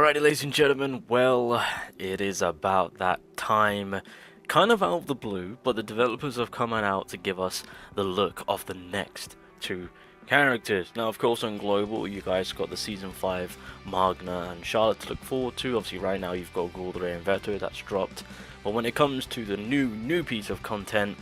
Alrighty, ladies and gentlemen, well, it is about that time, kind of out of the blue, but the developers have come out to give us the look of the next two characters. Now, of course, on global, you guys got the Season 5 Magna and Charlotte to look forward to. Obviously, right now, you've got Gul'dray and Veto that's dropped. But when it comes to the new piece of content,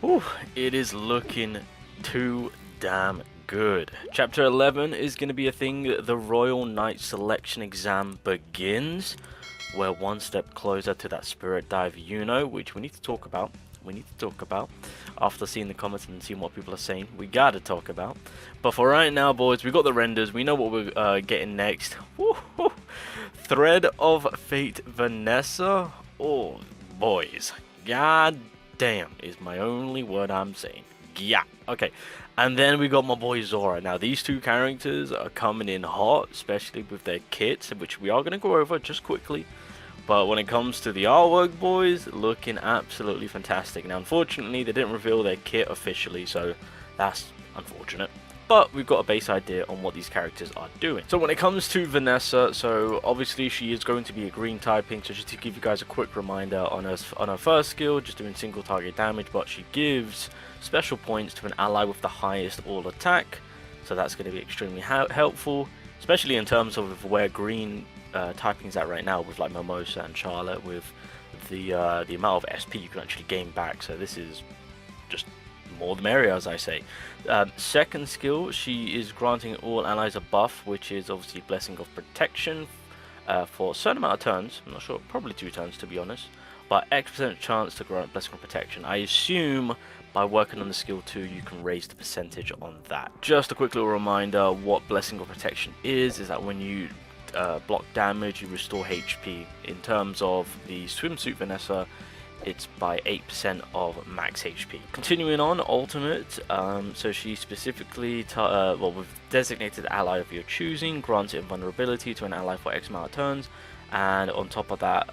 whew, it is looking too damn good. Chapter 11 is going to be a thing. The Royal Knight Selection Exam begins. We're one step closer to that Spirit Dive which we need to talk about. After seeing the comments and seeing what people are saying, we gotta talk about. But for right now, boys, we got the renders. We know what we're getting next. Woo-hoo. Thread of Fate VANESSA. Oh, boys. God damn is my only word I'm saying. Yeah. Okay. And then we got my boy ZORA. Now, these two characters are coming in hot, especially with their kits, which we are going to go over just quickly. But when it comes to the artwork, boys, looking absolutely fantastic. Now, unfortunately, they didn't reveal their kit officially, so that's unfortunate. But we've got a base idea on what these characters are doing. So when it comes to VANESSA, so obviously she is going to be a green typing. So just to give you guys a quick reminder on her first skill, just doing single target damage, but she gives special points to an ally with the highest all attack. So that's going to be extremely helpful, especially in terms of where green typing is at right now with like Mimosa and Charlotte, with the amount of SP you can actually gain back. So this is just more the merrier, as I say. Second skill, she is granting all allies a buff, which is obviously Blessing of Protection for a certain amount of turns. I'm not sure, probably 2 turns to be honest, but X% chance to grant Blessing of Protection. I assume by working on the skill 2 you can raise the percentage on that. Just a quick little reminder, what Blessing of Protection is that when you block damage, you restore HP. In terms of the swimsuit VANESSA, it's by 8% of max HP. Continuing on, ultimate, so she specifically, with designated ally of your choosing, grants invulnerability to an ally for X amount of turns, and on top of that,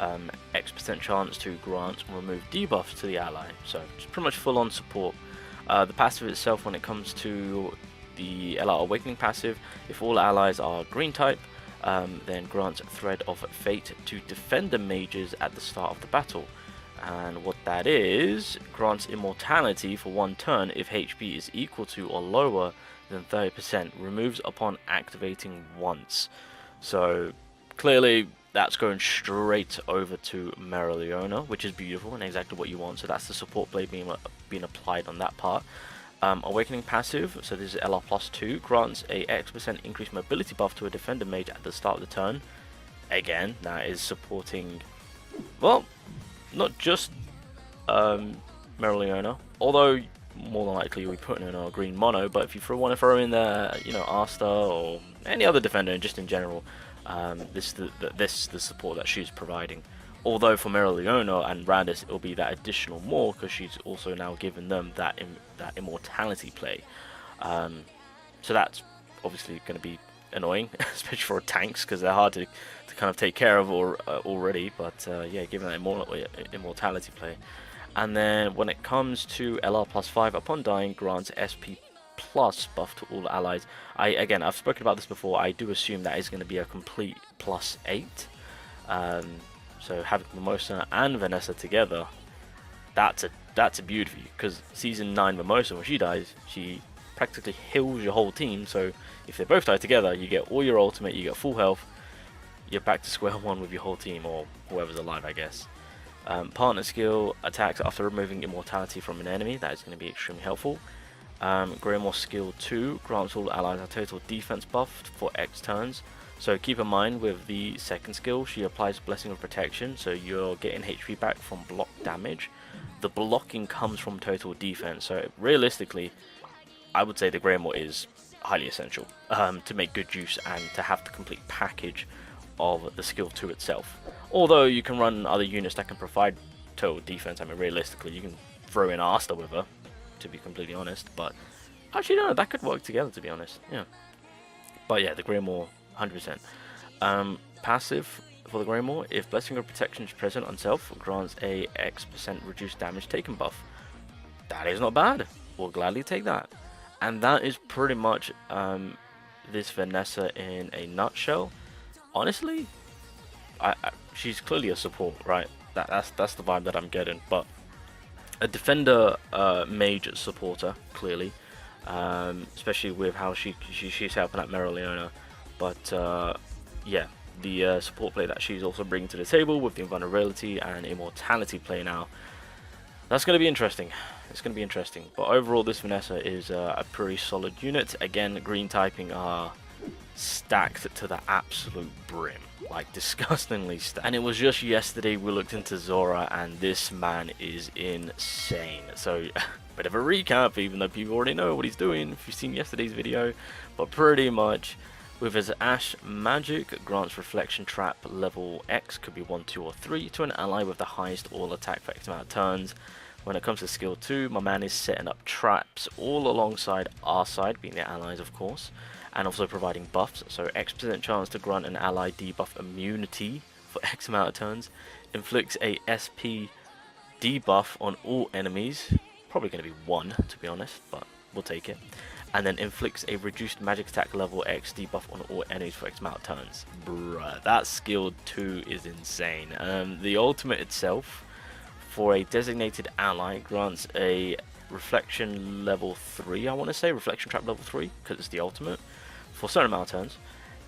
X% chance to grant and remove debuffs to the ally. So it's pretty much full on support. The passive itself, when it comes to the LR Awakening passive, if all allies are green type, then grants Thread of Fate to defender mages at the start of the battle. And what that is, grants immortality for 1 turn if HP is equal to or lower than 30%, removes upon activating once. So clearly that's going straight over to Mereoleona, which is beautiful and exactly what you want. So that's the support blade being applied on that part. Awakening passive, so this is LR plus 2, grants a X% increased mobility buff to a defender mage at the start of the turn. Again, that is supporting, well, not just Mereoleona, although more than likely you'll be putting in a green mono, but if you want to throw in there, you know, Asta or any other defender just in general, this is the support that she's providing. Although for Mereoleona and Radis, it'll be that additional more because she's also now given them that immortality play. So that's obviously going to be annoying, especially for tanks, because they're hard to kind of take care of already. But yeah, given that immortality play. And then when it comes to LR plus 5, upon dying, grants SP plus buff to all allies. Again, I've spoken about this before. I do assume that is going to be a complete plus 8. So having Mimosa and VANESSA together, that's a beauty for you, because Season 9 Mimosa, when she dies, she practically heals your whole team. So if they both die together, you get all your ultimate, you get full health, you're back to square one with your whole team, or whoever's alive, I guess. Partner skill, attacks after removing immortality from an enemy, that is going to be extremely helpful. Greymoor skill 2 grants all allies a total defense buff for X turns. So keep in mind, with the second skill, she applies Blessing of Protection, so you're getting HP back from block damage. The blocking comes from total defense, so realistically, I would say the Greymoor is highly essential to make good use and to have the complete package of the skill 2 itself. Although you can run other units that can provide total defense. I mean, realistically, you can throw in Asta with her, to be completely honest, but actually no, that could work together, to be honest. Yeah, but yeah, the Greymoor 100%. Passive for the Greymoor, if Blessing of Protection is present on self, grants a X% reduced damage taken buff. That is not bad. We'll gladly take that. And that is pretty much this VANESSA in a nutshell. honestly, she's clearly a support, right? That's the vibe that I'm getting. But a defender, mage supporter, clearly, especially with how she's helping out Mereoleona. But yeah, the support play that she's also bringing to the table with the invulnerability and immortality play now. That's going to be interesting. It's going to be interesting. But overall, this VANESSA is a pretty solid unit. Again, green typing are stacked to the absolute brim. Like, disgustingly stacked. And it was just yesterday we looked into ZORA, and this man is insane. So, bit of a recap, even though people already know what he's doing if you've seen yesterday's video. But pretty much, with his Ash magic, grants reflection trap level X, could be 1, 2, or 3, to an ally with the highest all attack for X amount of turns. When it comes to skill 2, my man is setting up traps all alongside our side, being the allies of course, and also providing buffs. So X% chance to grant an ally debuff immunity for X amount of turns, inflicts a SP debuff on all enemies, probably going to be 1 to be honest, but we'll take it. And then inflicts a reduced magic attack level X debuff on all enemies for X amount of turns. Bruh, that skill 2 is insane. The ultimate itself, for a designated ally, grants a reflection level 3, I want to say, reflection trap level 3, because it's the ultimate, for a certain amount of turns.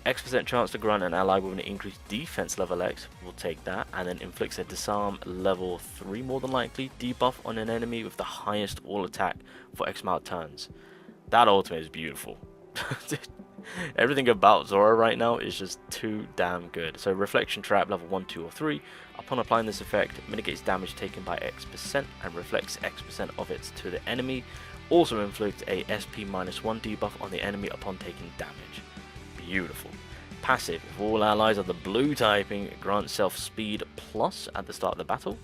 X% chance to grant an ally with an increased defense level X, we'll take that, and then inflicts a disarm level 3, more than likely, debuff on an enemy with the highest all attack for X amount of turns. That ultimate is beautiful. Everything about ZORA right now is just too damn good. So reflection trap level 1, 2, or 3. Upon applying this effect, mitigates damage taken by X% and reflects X% of it to the enemy. Also inflicts a SP -1 debuff on the enemy upon taking damage. Beautiful. Passive. If all allies are the blue typing, grants self speed plus at the start of the battle.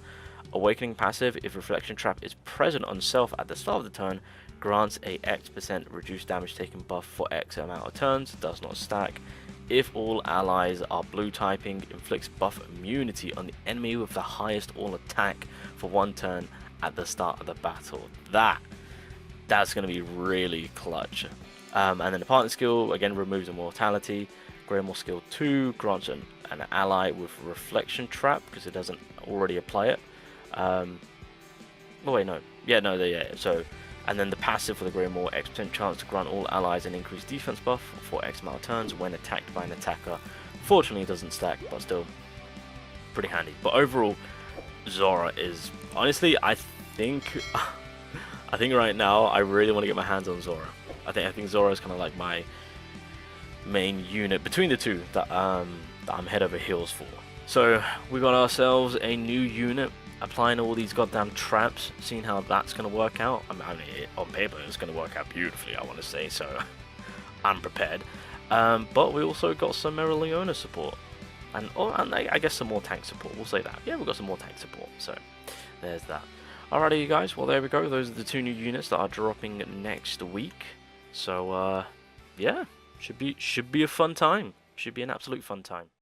Awakening passive. If reflection trap is present on self at the start of the turn, grants a X% reduced damage taken buff for X amount of turns, does not stack. If all allies are blue typing, inflicts buff immunity on the enemy with the highest all attack for 1 turn at the start of the battle. That's going to be really clutch. And then the partner skill, again, removes immortality. Greymore skill 2 grants an ally with reflection trap, because it doesn't already apply it. Oh wait, no. Yeah, no, yeah. So, and then the passive for the Greymore, X% chance to grant all allies an increased defense buff for X amount of turns when attacked by an attacker. Fortunately, it doesn't stack, but still pretty handy. But overall, ZORA is, honestly, I think right now I really want to get my hands on ZORA. I think ZORA is kind of like my main unit between the two that I'm head over heels for. So we got ourselves a new unit, applying all these goddamn traps, seeing how that's going to work out. I mean, on paper it's going to work out beautifully, I want to say, so I'm prepared. But we also got some Mereoleona support, and I guess some more tank support, we'll say that. Yeah, we've got some more tank support, so there's that. Alrighty, you guys, well there we go, those are the 2 new units that are dropping next week. So yeah, should be a fun time, should be an absolute fun time.